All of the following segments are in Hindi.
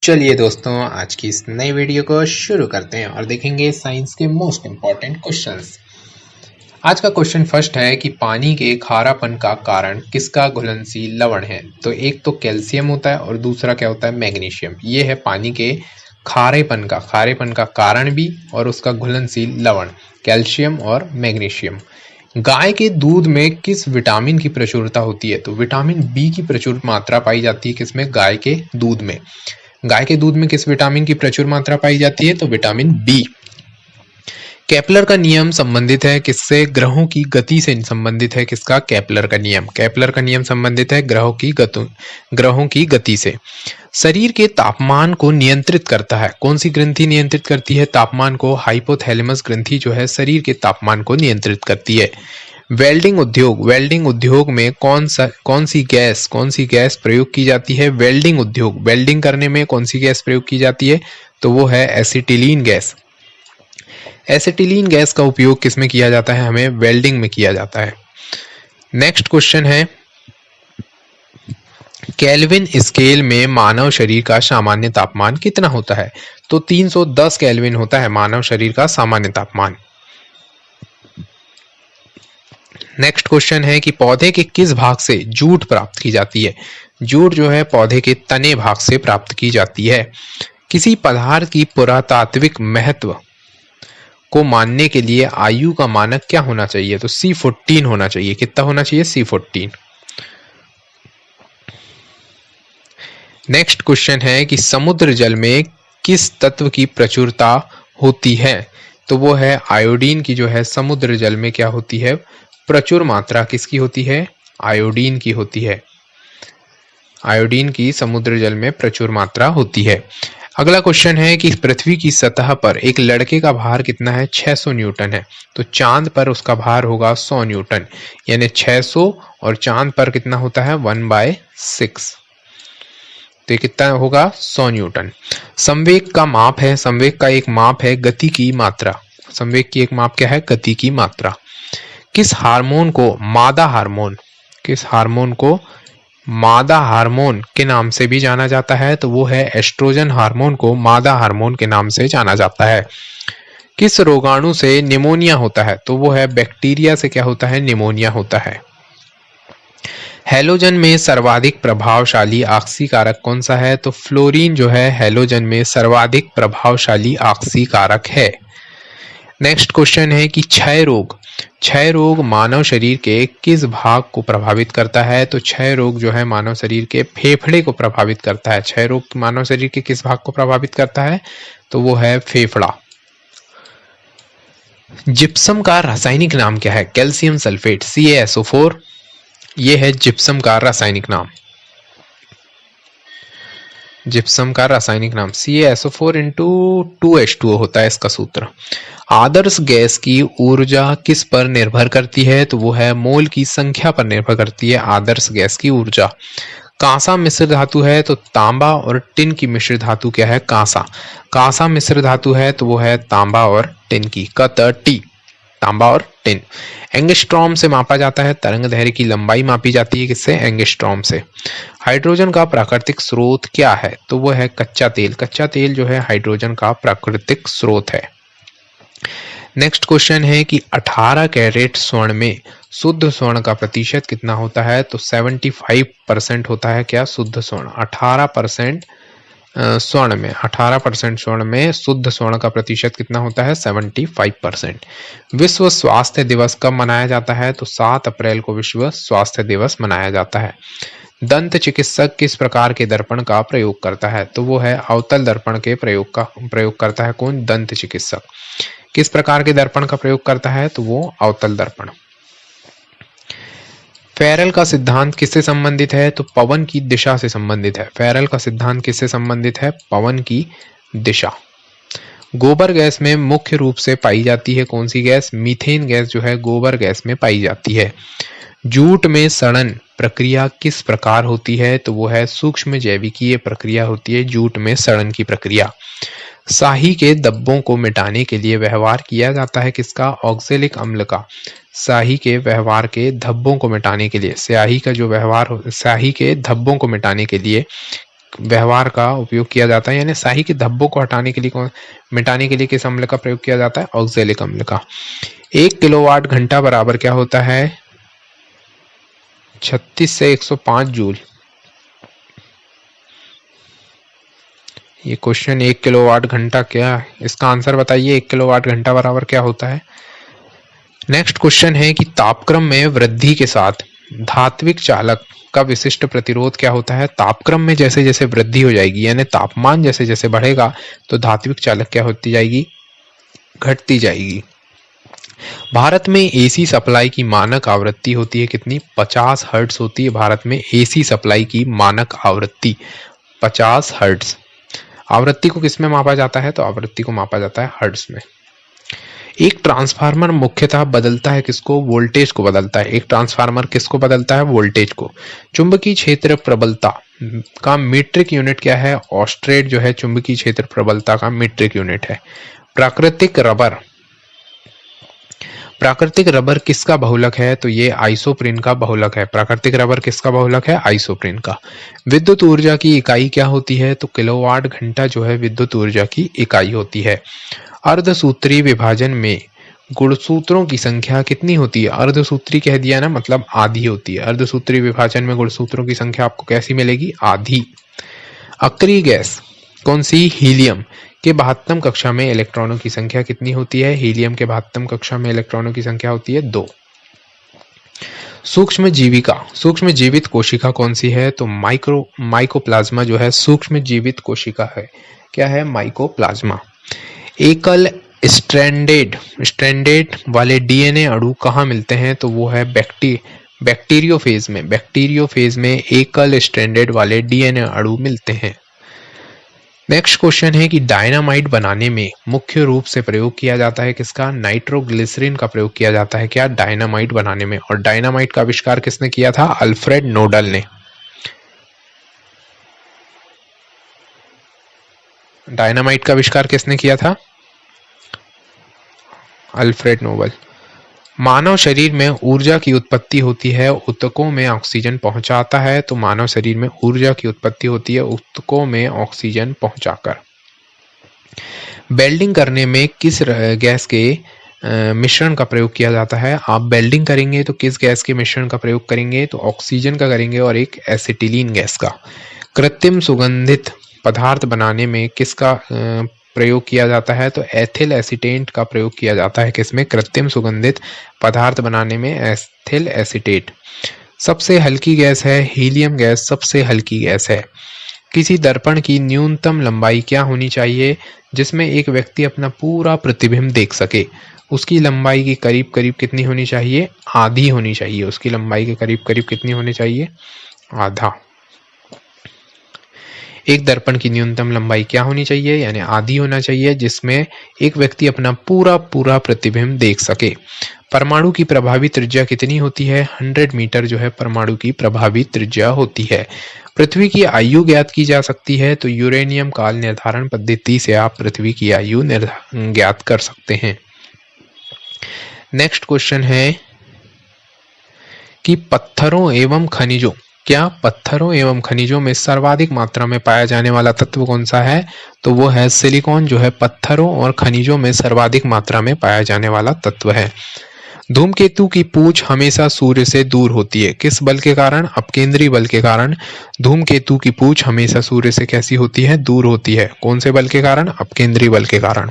चलिए दोस्तों, आज की इस नई वीडियो को शुरू करते हैं और देखेंगे साइंस के मोस्ट इम्पॉर्टेंट क्वेश्चंस। आज का क्वेश्चन फर्स्ट है कि पानी के खारापन का कारण किसका घुलनशील लवण है। तो एक तो कैल्शियम होता है और दूसरा क्या होता है, मैग्नीशियम। ये है पानी के खारेपन का कारण भी और उसका घुलनशील लवण, कैल्शियम और मैग्नीशियम। गाय के दूध में किस विटामिन की प्रचुरता होती है। तो विटामिन बी की प्रचुर मात्रा पाई जाती है किसमें, गाय के दूध में। गाय के दूध में किस विटामिन की प्रचुर मात्रा पाई जाती है, तो विटामिन बी। केपलर का नियम संबंधित है किससे, ग्रहों की गति से संबंधित है किसका, केपलर का नियम। केपलर का नियम संबंधित है ग्रहों की गति से। शरीर के तापमान को नियंत्रित करता है कौन सी ग्रंथि नियंत्रित करती है तापमान को, हाइपोथैलेमस ग्रंथि जो है शरीर के तापमान को नियंत्रित करती है। वेल्डिंग उद्योग में कौन सी गैस प्रयोग की जाती है। वेल्डिंग करने में कौन सी गैस प्रयोग की जाती है, तो वो है एसिटिलीन गैस। एसिटिलीन गैस का उपयोग किसमें किया जाता है, हमें वेल्डिंग में किया जाता है। नेक्स्ट क्वेश्चन है, केल्विन स्केल में मानव शरीर का सामान्य तापमान कितना होता है। तो 310 केल्विन होता है मानव शरीर का सामान्य तापमान। नेक्स्ट क्वेश्चन है कि पौधे के किस भाग से जूट प्राप्त की जाती है। जूट जो है पौधे के तने भाग से प्राप्त की जाती है। किसी पदार्थ की पुरातात्विक महत्व को मानने के लिए आयु का मानक क्या होना चाहिए, तो C14 होना चाहिए। कितना होना चाहिए, C14। नेक्स्ट क्वेश्चन है कि समुद्र जल में किस तत्व की प्रचुरता होती है। तो वो है आयोडीन की, जो है समुद्र जल में क्या होती है, प्रचुर मात्रा किसकी होती है, आयोडीन की होती है। आयोडीन की समुद्र जल में प्रचुर मात्रा होती है। अगला क्वेश्चन है कि पृथ्वी की सतह पर एक लड़के का भार कितना है, 600 न्यूटन है। तो चांद पर उसका भार होगा 100 न्यूटन, यानी 600 और चांद पर कितना होता है 1/6, तो कितना होगा 100 न्यूटन। संवेग का माप है, संवेग का एक माप है गति की मात्रा। संवेग की एक माप क्या है, गति की मात्रा। किस हार्मोन को मादा हार्मोन के नाम से भी जाना जाता है, तो वो है एस्ट्रोजन हार्मोन को मादा हार्मोन के नाम से जाना जाता है। किस रोगाणु से निमोनिया होता है, तो वो है बैक्टीरिया से क्या होता है, निमोनिया होता है। हैलोजन में सर्वाधिक प्रभावशाली ऑक्सीकारक कौन सा है, तो फ्लोरीन जो है हैलोजन में सर्वाधिक प्रभावशाली ऑक्सीकारक है। नेक्स्ट क्वेश्चन है कि क्षय रोग मानव शरीर के किस भाग को प्रभावित करता है। तो क्षय रोग जो है मानव शरीर के फेफड़े को प्रभावित करता है। क्षय रोग मानव शरीर के किस भाग को प्रभावित करता है, तो वो है फेफड़ा। जिप्सम का रासायनिक नाम क्या है, कैल्शियम सल्फेट CaSO4, ये है जिप्सम का रासायनिक नाम। जिप्सम का रासायनिक नाम CaSO4 × 2H2O होता है इसका सूत्र। आदर्श गैस की ऊर्जा किस पर निर्भर करती है, तो वो है मोल की संख्या पर निर्भर करती है आदर्श गैस की ऊर्जा। कांसा मिश्र धातु है, तो तांबा और टिन की मिश्र धातु क्या है, कांसा मिश्र धातु है, तो वो है तांबा और टिन की, टी, तांबा और टिन। एंगस्ट्रॉम से मापा जाता है, तरंग दैर्घ्य की लंबाई मापी जाती है किससे, एंगस्ट्रॉम से। हाइड्रोजन का प्राकृतिक स्रोत क्या है, तो वो है कच्चा तेल। कच्चा तेल जो है हाइड्रोजन का प्राकृतिक स्रोत है। नेक्स्ट क्वेश्चन है कि 18 कैरेट स्वर्ण में शुद्ध स्वर्ण का प्रतिशत कितना होता है, तो 75% होता है क्या, शुद्ध स्वर्ण। 18% स्वर्ण में शुद्ध स्वर्ण का प्रतिशत कितना होता है, 75%। विश्व स्वास्थ्य दिवस कब मनाया जाता है, तो 7 अप्रैल को विश्व स्वास्थ्य दिवस मनाया जाता है। दंत चिकित्सक किस प्रकार के दर्पण का प्रयोग करता है, तो वो है अवतल दर्पण के प्रयोग करता है। कौन, दंत चिकित्सक। किस प्रकार के दर्पण का प्रयोग करता है, तो वो अवतल दर्पण। फेरेल का सिद्धांत किससे संबंधित है, तो पवन की दिशा से संबंधित है। फेरेल का सिद्धांत किससे संबंधित है, पवन की दिशा। गोबर गैस में मुख्य रूप से पाई जाती है कौन सी गैस, मीथेन गैस जो है गोबर गैस में पाई जाती है। जूट में सड़न प्रक्रिया किस प्रकार होती है, तो वो है सूक्ष्म जैविकीय प्रक्रिया होती है जूट में सड़न की प्रक्रिया। स्याही के धब्बों को मिटाने के लिए व्यवहार किया जाता है किसका, ऑक्जेलिक अम्ल का। स्याही के व्यवहार के धब्बों को मिटाने के लिए, स्याही के धब्बों को मिटाने के लिए व्यवहार का उपयोग किया जाता है, यानी स्याही के धब्बों को हटाने के लिए मिटाने के लिए किस अम्ल का प्रयोग किया जाता है? ऑक्जेलिक अम्ल का। 1 किलोवाट घंटा बराबर क्या होता है? 36 से 105 जूल। ये क्वेश्चन 1 किलोवाट घंटा क्या है, इसका आंसर बताइए। 1 किलोवाट घंटा बराबर क्या होता है? नेक्स्ट क्वेश्चन है कि तापक्रम में वृद्धि के साथ धात्विक चालक का विशिष्ट प्रतिरोध क्या होता है? तापक्रम में जैसे जैसे वृद्धि हो जाएगी, यानी तापमान जैसे जैसे बढ़ेगा तो धात्विक चालक क्या होती जाएगी? घटती जाएगी। भारत में एसी सप्लाई की मानक आवृत्ति होती है कितनी? 50 हर्ट्ज होती है भारत में एसी सप्लाई की मानक आवृत्ति 50 हर्ट्ज। आवृत्ति को किस में मापा जाता है? तो आवृत्ति को मापा जाता है हर्ट्ज में। एक ट्रांसफार्मर मुख्यतः बदलता है किसको? वोल्टेज को बदलता है। एक ट्रांसफार्मर किसको बदलता है? वोल्टेज को। चुंबकीय क्षेत्र प्रबलता का मीट्रिक यूनिट क्या है? ऑस्ट्रेट जो है चुंबकीय क्षेत्र प्रबलता का मीट्रिक यूनिट है। प्राकृतिक रबर किसका बहुलक है? तो ये आइसोप्रीन का बहुलक है। प्राकृतिक रबर किसका बहुलक है? आइसोप्रीन का। विद्युत ऊर्जा की इकाई क्या होती है? तो किलोवाट घंटा जो है विद्युत ऊर्जा की इकाई होती है। अर्धसूत्री विभाजन में गुणसूत्रों की संख्या कितनी होती है? अर्धसूत्री कह दिया ना, मतलब आधी होती है। अर्धसूत्री विभाजन में गुणसूत्रों की संख्या आपको कैसी मिलेगी? आधी। अक्रिय गैस कौन सी? हीलियम के 72 कक्षा में इलेक्ट्रॉनों की संख्या कितनी होती है? हीलियम के 72 कक्षा में इलेक्ट्रॉनों की संख्या होती है 2। सूक्ष्म जीवित कोशिका कौन सी है? तो माइकोप्लाज्मा जो है सूक्ष्म जीवित कोशिका है। क्या है? माइकोप्लाज्मा। एकल स्ट्रैंडेड वाले डीएनए अणु कहाँ मिलते हैं? तो वो है बैक्टीरियोफेज में। बैक्टीरियोफेज में एकल स्ट्रैंडेड वाले डीएनए अणु मिलते हैं। नेक्स्ट क्वेश्चन है कि डायनामाइट बनाने में मुख्य रूप से प्रयोग किया जाता है किसका? नाइट्रोग्लिसरीन का प्रयोग किया जाता है। क्या? डायनामाइट बनाने में। और डायनामाइट का आविष्कार किसने किया था? अल्फ्रेड नोबल ने। डायनामाइट का आविष्कार किसने किया था? Alfred Nobel. मानव शरीर में ऊर्जा की उत्पत्ति होती है ऊतकों में ऑक्सीजन पहुंचाता है। तो मानव शरीर में ऊर्जा की उत्पत्ति होती है ऊतकों में ऑक्सीजन पहुंचाकर। वेल्डिंग करने में किस गैस के मिश्रण का प्रयोग किया जाता है? आप वेल्डिंग करेंगे तो किस गैस के मिश्रण का प्रयोग करेंगे? तो ऑक्सीजन का करेंगे और एक एसिटिलीन गैस का। कृत्रिम सुगंधित पदार्थ बनाने में किसका प्रयोग किया जाता है? तो एथिल एसीटेट का प्रयोग किया जाता है। किसमें? कृत्रिम सुगंधित पदार्थ बनाने में एथिल एसीटेट। सबसे हल्की गैस है हीलियम गैस, सबसे हल्की गैस है। किसी दर्पण की न्यूनतम लंबाई क्या होनी चाहिए जिसमें एक व्यक्ति अपना पूरा प्रतिबिंब देख सके? उसकी लंबाई की करीब करीब कितनी होनी चाहिए? आधी होनी चाहिए। उसकी लंबाई के करीब करीब कितनी होनी चाहिए? आधा। एक दर्पण की न्यूनतम लंबाई क्या होनी चाहिए? यानी आधी होना चाहिए, जिसमें एक व्यक्ति अपना पूरा प्रतिबिंब देख सके। परमाणु की प्रभावी त्रिज्या कितनी होती है? 100 मीटर जो है परमाणु की प्रभावी त्रिज्या होती है। पृथ्वी की आयु ज्ञात की जा सकती है। तो यूरेनियम काल निर्धारण पद्धति से आप पृथ्वी की आयु ज्ञात कर सकते हैं। नेक्स्ट क्वेश्चन है कि पत्थरों एवं खनिजों में सर्वाधिक मात्रा में पाया जाने वाला तत्व कौन सा है? तो वो है सिलिकॉन जो है पत्थरों और खनिजों में सर्वाधिक मात्रा में पाया जाने वाला तत्व है। धूमकेतु की पूंछ हमेशा सूर्य से दूर होती है। किस बल के कारण? अपकेंद्री बल के कारण धूमकेतु की पूंछ हमेशा सूर्य से कैसी होती है? दूर होती है। कौन से बल के कारण? अपकेंद्री बल के कारण।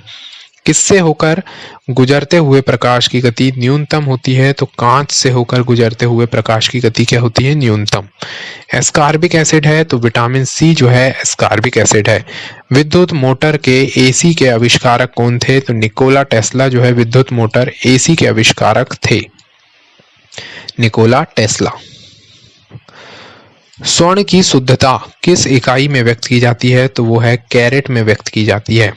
किससे होकर गुजरते हुए प्रकाश की गति न्यूनतम होती है? तो कांच से होकर गुजरते हुए प्रकाश की गति क्या होती है? न्यूनतम। एस्कॉर्बिक एसिड है तो विटामिन सी जो है एस्कॉर्बिक एसिड है। विद्युत मोटर के एसी के आविष्कारक कौन थे? तो निकोला टेस्ला जो है विद्युत मोटर एसी के आविष्कारक थे। Nikola Tesla. स्वर्ण की शुद्धता किस इकाई में व्यक्त की जाती है? तो वो है कैरेट में व्यक्त की जाती है।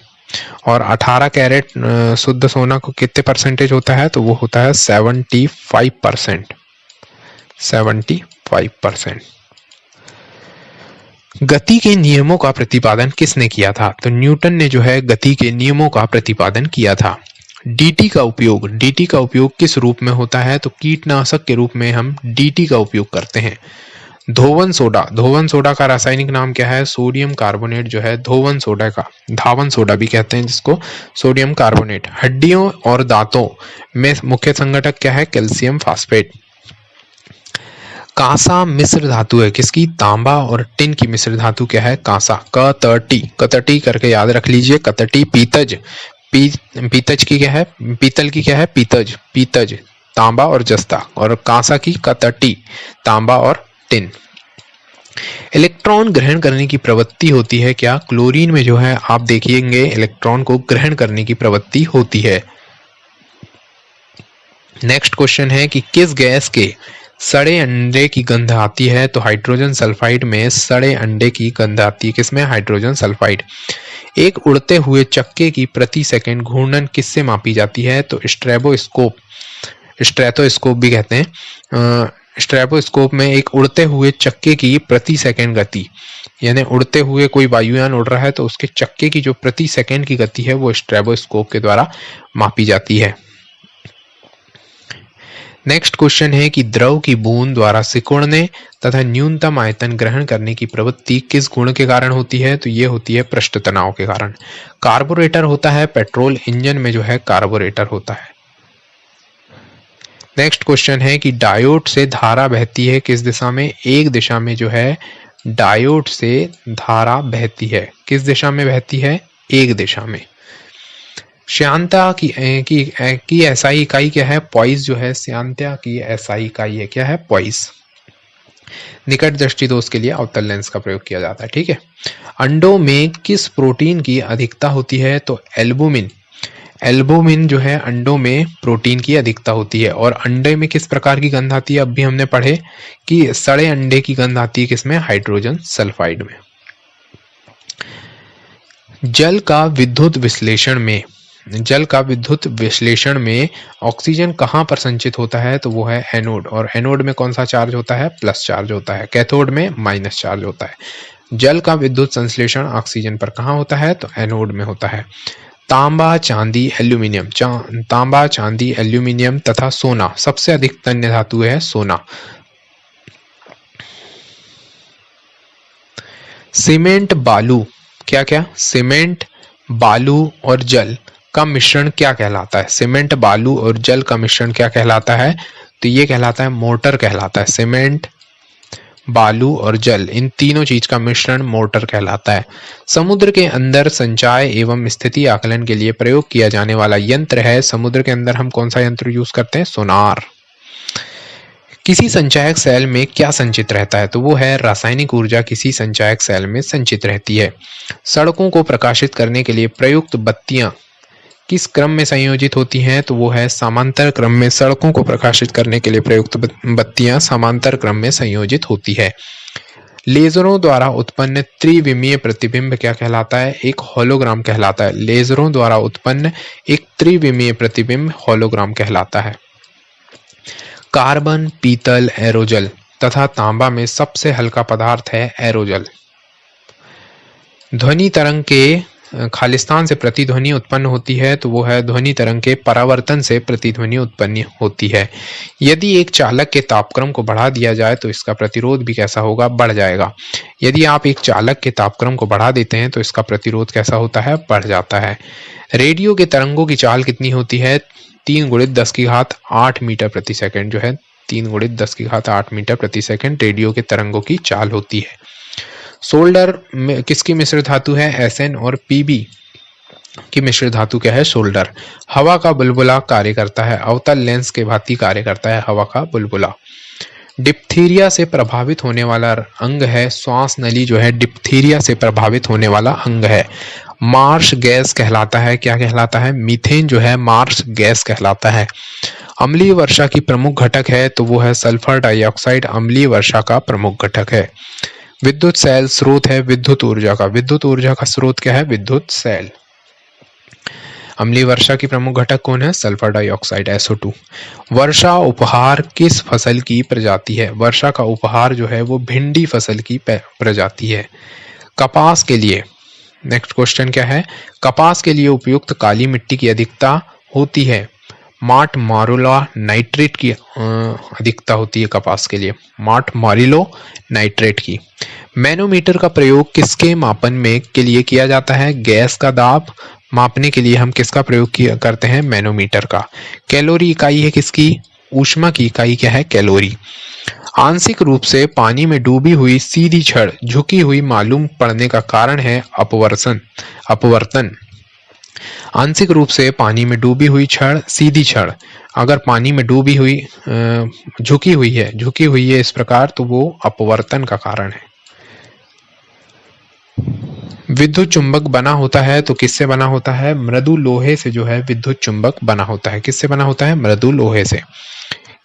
और 18 कैरेट शुद्ध सोना को कितने परसेंटेज होता है? तो वो होता है 75%। 75%। गति के नियमों का प्रतिपादन किसने किया था? तो न्यूटन ने जो है गति के नियमों का प्रतिपादन किया था। डीटी का उपयोग किस रूप में होता है? तो कीटनाशक के रूप में हम डीटी का उपयोग करते हैं। धोवन सोडा का रासायनिक नाम क्या है? सोडियम कार्बोनेट जो है धोवन सोडा का, धावन सोडा भी कहते हैं जिसको, सोडियम कार्बोनेट। हड्डियों और दांतों में मुख्य संघटक क्या है? Calcium phosphate. कांसा मिश्र धातु है किसकी? तांबा और टिन की मिश्र धातु क्या है? कांसा। कतटी करके याद रख लीजिए, कतटी। पीतज की क्या है? पीतल की क्या है? पीतज। तांबा और जस्ता। और कांसा की कतटी, तांबा और टिन। इलेक्ट्रॉन ग्रहण करने की प्रवृत्ति होती है क्या? क्लोरीन में जो है आप देखिएंगे इलेक्ट्रॉन को ग्रहण करने की प्रवृत्ति होती है। नेक्स्ट क्वेश्चन है कि किस गैस के सड़े अंडे की गंध आती है? तो हाइड्रोजन सल्फाइड में सड़े अंडे की गंध आती है। किसमें? Hydrogen sulphide. एक उड़ते हुए चक्के की प्रति सेकंड घूर्णन किससे मापी जाती है? तो स्ट्रेटोस्कोप भी कहते हैं। स्ट्रेटोस्कोप में एक उड़ते हुए चक्के की प्रति सेकंड गति, यानी उड़ते हुए कोई वायुयान उड़ रहा है तो उसके चक्के की जो प्रति सेकंड की गति है वो स्ट्रेटोस्कोप के द्वारा मापी जाती है। नेक्स्ट क्वेश्चन है कि द्रव की बूंद द्वारा सिकुड़ने तथा न्यूनतम आयतन ग्रहण करने की प्रवृत्ति किस गुण के कारण होती है? तो ये होती है पृष्ठ तनाव के कारण। कार्बोरेटर होता है पेट्रोल इंजन में जो है कार्बोरेटर होता है। नेक्स्ट क्वेश्चन है कि डायोड से धारा बहती है किस दिशा में? एक दिशा में जो है डायोड से धारा बहती है। किस दिशा में बहती है? एक दिशा में। श्यानता की एसआई इकाई क्या है? पॉइस जो है श्यानता की एसआई इकाई है क्या है? पॉइस। निकट दृष्टि दोष के लिए अवतल लेंस का प्रयोग किया जाता है। ठीक है। अंडों में किस प्रोटीन की अधिकता होती है? तो एल्बुमिन जो है अंडों में प्रोटीन की अधिकता होती है। और अंडे में किस प्रकार की गंध आती है? अब भी हमने पढ़े कि सड़े अंडे की गंध आती है किसमें? हाइड्रोजन सल्फाइड में। जल का विद्युत विश्लेषण में ऑक्सीजन कहाँ पर संचित होता है? तो वो है एनोड। और एनोड में कौन सा चार्ज होता है? प्लस चार्ज होता है। कैथोड में माइनस चार्ज होता है। जल का विद्युत संश्लेषण ऑक्सीजन पर कहाँ होता है? तो एनोड में होता है। तांबा चांदी एल्यूमिनियम तथा सोना, सबसे अधिक तन्य धातु है सोना। सीमेंट बालू सीमेंट बालू और जल का मिश्रण क्या कहलाता है? सीमेंट बालू और जल का मिश्रण क्या कहलाता है? तो ये कहलाता है मोर्टर कहलाता है। सीमेंट बालू और जल, इन तीनों चीज का मिश्रण मोर्टर कहलाता है। समुद्र के अंदर संचाय एवं स्थिति आकलन के लिए प्रयोग किया जाने वाला यंत्र है। समुद्र के अंदर हम कौन सा यंत्र यूज करते हैं? सोनार। किसी संचायक सेल में क्या संचित रहता है? तो वो है रासायनिक ऊर्जा किसी संचायक सेल में संचित रहती है। सड़कों को प्रकाशित करने के लिए प्रयुक्त बत्तियां किस क्रम में संयोजित होती हैं? तो वो है समांतर क्रम में। सड़कों को प्रकाशित करने के लिए प्रयुक्त बत्तियां समांतर क्रम में संयोजित होती है। लेजरों द्वारा उत्पन्न त्रिविमीय प्रतिबिंब क्या कहलाता है? एक होलोग्राम कहलाता है। लेजरों द्वारा उत्पन्न एक त्रिविमीय प्रतिबिंब होलोग्राम कहलाता है। कार्बन, पीतल, एरोजल तथा तांबा में सबसे हल्का पदार्थ है एरोजल। ध्वनि तरंग के खालिस्तान से प्रतिध्वनि उत्पन्न होती है तो वो है ध्वनि तरंग के परावर्तन से प्रतिध्वनि उत्पन्न होती है। यदि एक चालक के तापक्रम को बढ़ा दिया जाए तो इसका प्रतिरोध भी कैसा होगा? बढ़ जाएगा। यदि आप एक चालक के तापक्रम को बढ़ा देते हैं तो इसका प्रतिरोध कैसा होता है? बढ़ जाता है। रेडियो के तरंगों की चाल कितनी होती है? 3 × 10⁸ मीटर प्रति सेकंड जो है 3 × 10⁸ मीटर प्रति सेकंड रेडियो के तरंगों की चाल होती है। सोल्डर में किसकी मिश्र धातु है? Sn और Pb की मिश्र धातु क्या है? सोल्डर। हवा का बुलबुला कार्य करता है, अवतल लेंस के भांति कार्य करता है हवा का बुलबुला। डिप्थीरिया से प्रभावित होने वाला अंग है श्वास नली जो है डिप्थीरिया से प्रभावित होने वाला अंग है। मार्श गैस कहलाता है, क्या कहलाता है? मीथेन जो है मार्श गैस कहलाता है। अम्लीय वर्षा की प्रमुख घटक है तो वो है सल्फर डाइऑक्साइड अम्लीय वर्षा का प्रमुख घटक है। विद्युत सेल स्रोत है विद्युत ऊर्जा का। विद्युत ऊर्जा का स्रोत क्या है? विद्युत सेल। अम्लीय वर्षा की प्रमुख घटक कौन है? Sulphur dioxide SO2। वर्षा उपहार किस फसल की प्रजाति है? वर्षा का उपहार जो है वो भिंडी फसल की प्रजाति है। कपास के लिए नेक्स्ट क्वेश्चन क्या है? कपास के लिए उपयुक्त काली मिट्टी की अधिकता होती है मार्ट मारुला नाइट्रेट की अधिकता होती है कपास के लिए, मार्ट मारिलो नाइट्रेट की। मैनोमीटर का प्रयोग किसके मापन में के लिए किया जाता है? गैस का दाब मापने के लिए हम किसका प्रयोग करते हैं? मैनोमीटर का। कैलोरी इकाई है किसकी? ऊष्मा की इकाई क्या है? कैलोरी। आंशिक रूप से पानी में डूबी हुई सीधी छड़ झुकी हुई मालूम पड़ने का कारण है अपवर्तन। आंशिक रूप से पानी में डूबी हुई छड़, सीधी छड़ अगर पानी में डूबी हुई झुकी हुई है इस प्रकार, तो वो अपवर्तन का कारण है। विद्युत चुंबक बना होता है तो किससे बना होता है? मृदु लोहे से जो है विद्युत चुंबक बना होता है। किससे बना होता है? मृदु लोहे से।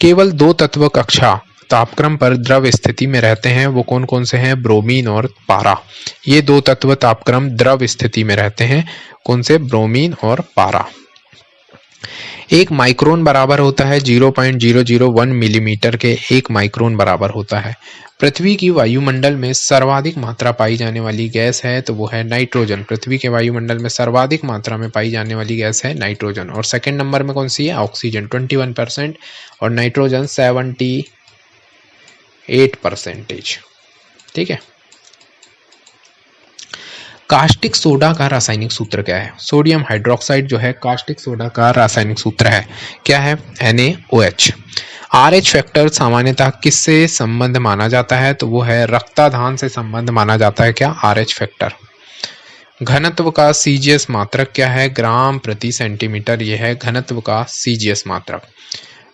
केवल दो तत्व कक्षा तापक्रम पर द्रव स्थिति में रहते हैं, वो कौन कौन से हैं? ब्रोमीन और पारा। ये दो तत्व तापक्रम द्रव स्थिति में रहते हैं, कौन से? ब्रोमीन और पारा। एक माइक्रोन बराबर होता है 0.001 मिलीमीटर के। एक माइक्रोन बराबर होता है। पृथ्वी की वायुमंडल में सर्वाधिक मात्रा पाई जाने वाली गैस है तो वो है नाइट्रोजन। पृथ्वी के वायुमंडल में सर्वाधिक मात्रा में पाई जाने वाली गैस है नाइट्रोजन। और सेकंड नंबर में कौन सी है? ऑक्सीजन 21% और नाइट्रोजन 78%। ठीक है। कास्टिक सोडा का रासायनिक सूत्र क्या है? सोडियम हाइड्रोक्साइड जो है कास्टिक सोडा का रासायनिक सूत्र है, क्या है? NaOH। RH फैक्टर सामान्यतः किससे संबंध माना जाता है? तो वो है रक्ताधान से संबंध माना जाता है, क्या? RH factor. घनत्व का CGS मात्रक क्या है? ग्राम प्रति सेंटीमीटर। यह है घनत्व का CGS मात्रक।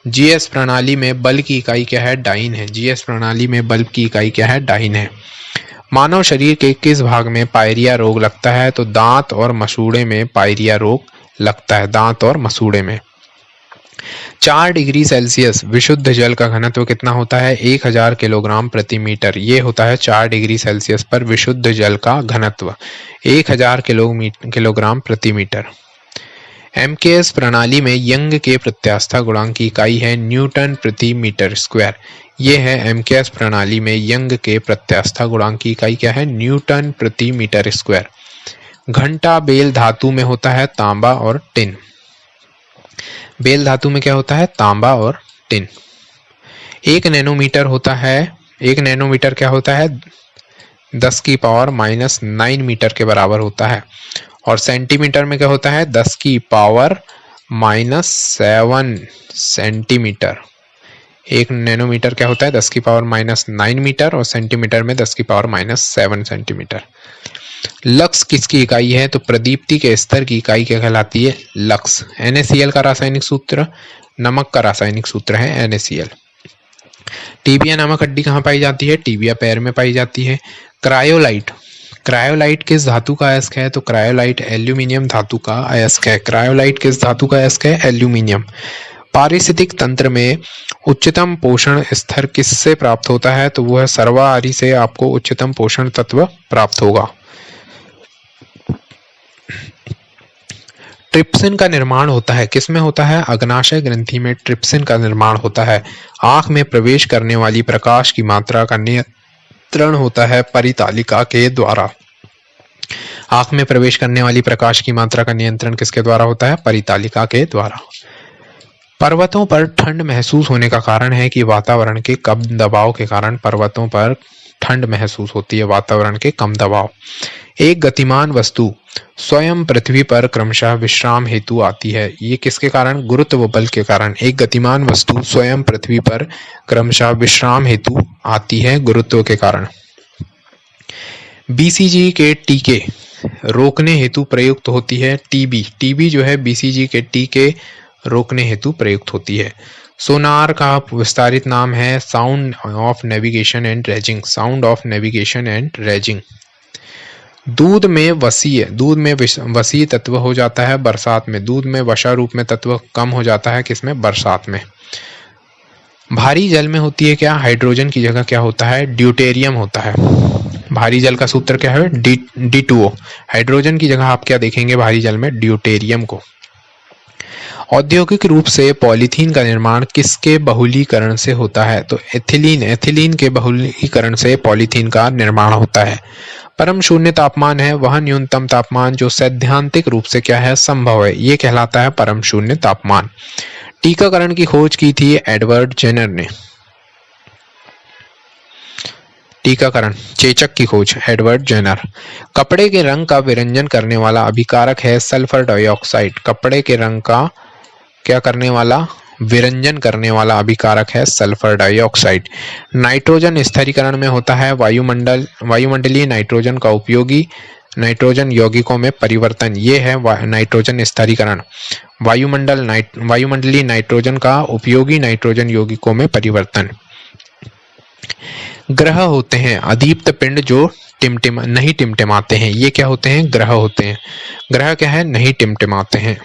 GS प्रणाली में बल की इकाई क्या है? डाइन है। GS प्रणाली में बल की इकाई क्या है? डाइन है। मानव शरीर के किस भाग में पायरिया रोग लगता है? तो दांत और मसूड़े में पायरिया रोग लगता है, दांत और मसूड़े में। 4 डिग्री सेल्सियस विशुद्ध जल का घनत्व कितना होता है? 1000 किलोग्राम प्रति मीटर। ये होता है 4 डिग्री सेल्सियस पर विशुद्ध जल का घनत्व 1000 किलोग्राम प्रति मीटर। MKS प्रणाली में यंग के प्रत्यास्था गुणांक की इकाई है न्यूटन प्रति मीटर स्क्वायर। ये है MKS प्रणाली में यंग के प्रत्यास्था गुणांक की इकाई क्या है? न्यूटन प्रति मीटर स्क्वायर। घंटा बेल धातु में होता है तांबा और टिन। बेल धातु में क्या होता है? तांबा और टिन। 1 नैनोमीटर होता है, 1 नैनोमीटर क्या होता है? 10⁻⁻9 मीटर के बराबर होता है। और सेंटीमीटर में क्या होता है? 10⁻⁻7 सेंटीमीटर। 1 नैनोमीटर क्या होता है? 10⁻⁻9 मीटर और सेंटीमीटर में 10⁻⁻7 सेंटीमीटर। लक्स किसकी इकाई है? तो प्रदीप्ति के स्तर की इकाई क्या कहलाती है? लक्स। NaCl का रासायनिक सूत्र, नमक का रासायनिक सूत्र है NaCl। टीबिया नामक हड्डी कहाँ पाई जाती है? टीबिया पैर में पाई जाती है। क्रायोलाइट, क्रायोलाइट किस धातु का अयस्क है? तो क्रायोलाइट एल्यूमिनियम धातु का अयस्क है। क्रायोलाइट किस धातु का अयस्क है? एल्यूमिनियम। पारिस्थितिक तंत्र में उच्चतम पोषण स्तर किससे प्राप्त होता है? तो वो है सर्वाहारी से आपको उच्चतम पोषण तत्व प्राप्त होगा। ट्रिप्सिन का निर्माण होता है किसमें होता है? अग्नाशय ग्रंथि में ट्रिप्सिन का निर्माण होता है। आंख में प्रवेश करने वाली प्रकाश की मात्रा का नियंत्रण होता है परितालिका के द्वारा। आंख में प्रवेश करने वाली प्रकाश की मात्रा का नियंत्रण किसके द्वारा होता है? परितालिका के द्वारा। पर्वतों पर ठंड महसूस होने का कारण है कि वातावरण के कम दबाव के कारण पर्वतों पर ठंड महसूस होती है, वातावरण के कम दबाव। एक गतिमान वस्तु स्वयं पृथ्वी पर क्रमशः विश्राम हेतु आती है, ये किसके कारण? गुरुत्व बल के कारण। एक गतिमान वस्तु स्वयं पृथ्वी पर क्रमशः विश्राम हेतु आती है गुरुत्व के कारण। BCG के टीके रोकने हेतु प्रयुक्त होती है टीबी जो है BCG के टीके रोकने हेतु प्रयुक्त होती है। सोनार का विस्तारित नाम है sound of navigation and raising, sound of navigation and raising. दूध में वसीय तत्व हो जाता है बरसात में, दूध में वसा रूप में तत्व कम हो जाता है किसमें? बरसात में। भारी जल में होती है क्या? हाइड्रोजन की जगह क्या होता है? ड्यूटेरियम होता है। भारी जल का सूत्र क्या है? D2O। हाइड्रोजन की जगह आप क्या देखेंगे भारी जल में? ड्यूटेरियम को। औद्योगिक रूप से पॉलीथीन का निर्माण किसके बहुलीकरण से होता है? तो एथिलीन के बहुलीकरण से पॉलीथीन का निर्माण होता है। परम शून्य तापमान है वह न्यूनतम तापमान जो सैद्धांतिक रूप से क्या है? संभव है, ये कहलाता है परम शून्य तापमान। टीकाकरण की खोज की थी एडवर्ड जेनर ने। टीकाकरण चेचक की खोज एडवर्ड जेनर। कपड़े के रंग का विरंजन करने वाला अभिकारक है सल्फर डाइऑक्साइड। कपड़े के रंग का क्या करने वाला, विरंजन करने वाला अभिकारक है सल्फर डाइऑक्साइड। नाइट्रोजन स्थिरीकरण में होता है वायुमंडलीय नाइट्रोजन का उपयोगी नाइट्रोजन यौगिकों में परिवर्तन। ये है नाइट्रोजन स्थिरीकरण। वायुमंडलीय नाइट्रोजन का उपयोगी नाइट्रोजन यौगिकों में परिवर्तन। ग्रह होते हैं अदीप्त पिंड जो नहीं टिमटिमाते हैं। ये क्या होते हैं, ग्रह होते हैं। ग्रह क्या है, नहीं टिमटिमाते हैं।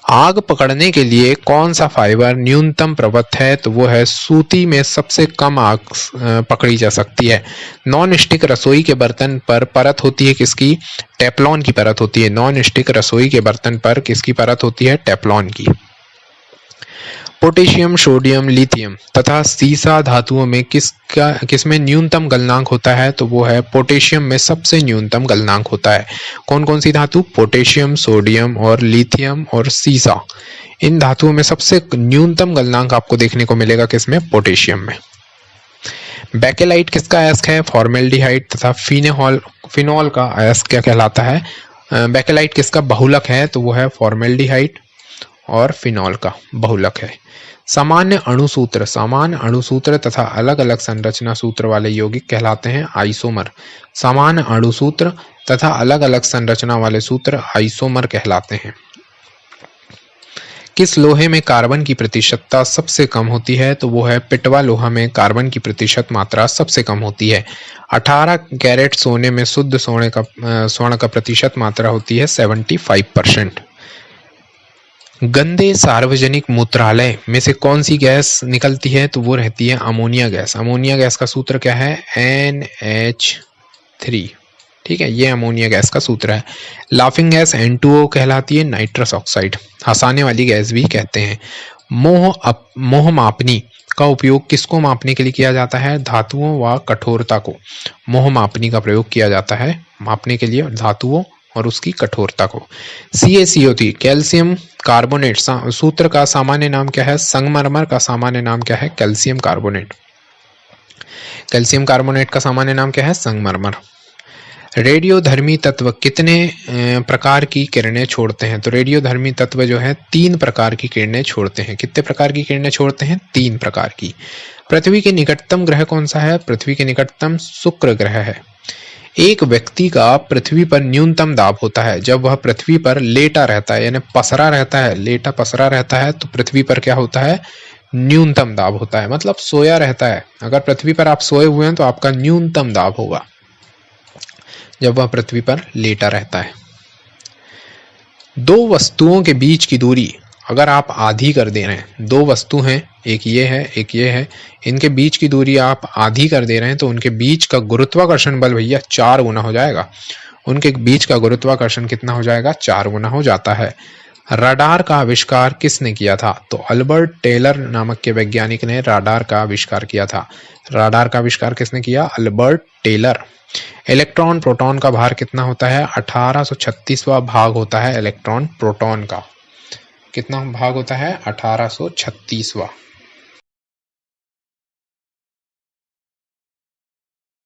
आग पकड़ने के लिए कौन सा फाइबर न्यूनतम प्रवृत्त है, तो वो है सूती में सबसे कम आग पकड़ी जा सकती है। नॉन स्टिक रसोई के बर्तन पर परत होती है किसकी, टेफ्लॉन की परत होती है। नॉन स्टिक रसोई के बर्तन पर किसकी परत होती है, टेफ्लॉन की। पोटेशियम, सोडियम, लिथियम तथा सीसा धातुओं में किसमें न्यूनतम गलनांक होता है, तो वो है पोटेशियम में सबसे न्यूनतम गलनांक होता है। कौन कौन सी धातु, पोटेशियम, सोडियम और लिथियम और सीसा। इन धातुओं में सबसे न्यूनतम गलनांक आपको देखने को मिलेगा किसमें, पोटेशियम में। बेकेलाइट किसका अयस्क है, फॉर्मेल्डिहाइड तथा फिनोल का अयस्क क्या कहलाता है। बेकेलाइट किसका बहुलक है, तो वो है फॉर्मेल्डिहाइड और फिनोल का बहुलक है। सामान्य अणुसूत्र तथा अलग अलग संरचना सूत्र वाले यौगिक कहलाते हैं आइसोमर। सामान्य अणुसूत्र तथा अलग अलग संरचना वाले सूत्र आइसोमर कहलाते हैं। किस लोहे में कार्बन की प्रतिशतता सबसे कम होती है, तो वो है पिटवा लोहा में कार्बन की प्रतिशत मात्रा सबसे कम होती है। 18 कैरेट सोने में शुद्ध स्वर्ण का प्रतिशत मात्रा होती है 75%। गंदे सार्वजनिक मूत्रालय में से कौन सी गैस निकलती है, तो वो रहती है अमोनिया गैस। अमोनिया गैस का सूत्र क्या है, NH3। ठीक है, ये अमोनिया गैस का सूत्र है। लाफिंग गैस N2O कहलाती है, नाइट्रस ऑक्साइड। हंसाने वाली गैस भी कहते हैं। मोह मापनी का उपयोग किसको मापने के लिए किया जाता है, धातुओं व कठोरता को। मोह मापनी का प्रयोग किया जाता है मापने के लिए धातुओं और उसकी कठोरता को। CaCO3 कैल्शियम कार्बोनेट सूत्र का सामान्य नाम क्या है, संगमरमर का सामान्य नाम क्या है, कैल्शियम कार्बोनेट। कैल्शियम कार्बोनेट का सामान्य नाम क्या है, संगमरमर। रेडियोधर्मी तत्व कितने प्रकार की किरणें छोड़ते हैं, तो रेडियोधर्मी तत्व जो है 3 प्रकार की किरणें छोड़ते हैं। कितने प्रकार की किरणें छोड़ते हैं, 3 प्रकार की। पृथ्वी के निकटतम ग्रह कौन सा है, पृथ्वी के निकटतम शुक्र ग्रह है। एक व्यक्ति का पृथ्वी पर न्यूनतम दाब होता है जब वह पृथ्वी पर लेटा रहता है, यानी पसरा रहता है, लेटा पसरा रहता है, तो पृथ्वी पर क्या होता है, न्यूनतम दाब होता है, मतलब सोया रहता है। अगर पृथ्वी पर आप सोए हुए हैं तो आपका न्यूनतम दाब होगा जब वह पृथ्वी पर लेटा रहता है। दो वस्तुओं के बीच की दूरी अगर आप आधी कर दे रहे हैं, 2 वस्तु हैं, एक ये है एक ये है, इनके बीच की दूरी आप आधी कर दे रहे हैं, तो उनके बीच का गुरुत्वाकर्षण बल भैया 4 गुना हो जाएगा। उनके बीच का गुरुत्वाकर्षण कितना हो जाएगा, 4 गुना हो जाता है। रडार का आविष्कार किसने किया था, तो अल्बर्ट टेलर नामक के वैज्ञानिक ने रडार का आविष्कार किया था। रडार का आविष्कार किसने किया, अल्बर्ट टेलर। इलेक्ट्रॉन प्रोटॉन का भार कितना होता है, 1836वां भाग होता है इलेक्ट्रॉन प्रोटॉन का। कितना भाग होता है, 1836वां।